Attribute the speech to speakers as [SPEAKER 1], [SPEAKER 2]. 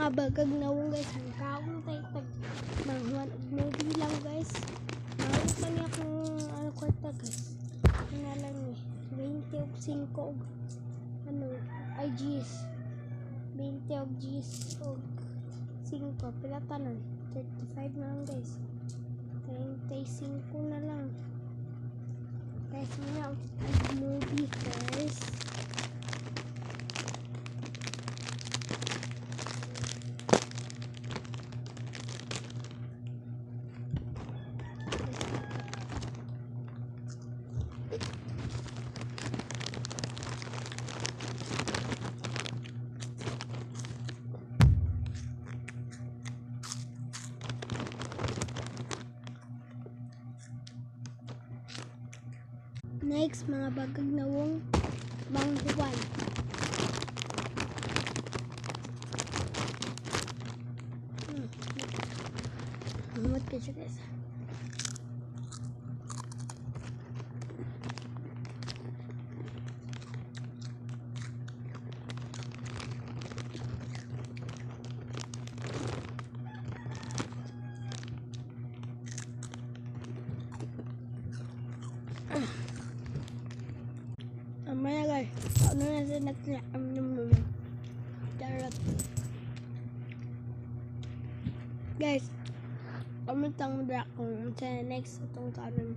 [SPEAKER 1] mga bagag nawong guys, ang kaon tayo tag mahuan og movie lang guys. Mahal pa niya kung ano kwarta guys. Ano lang ni 20 og 5 og ano ay G's 20 og G's og 5 pila tanan 35 na lang guys, 35 na lang guys. Mga movie guys. Next, mga bagag nawong manghuwan. Mamot ka siya guys. Amaya guys, ano na sa nagtinakam ng charot. Guys, comment ang dra kung sa next itong kanon.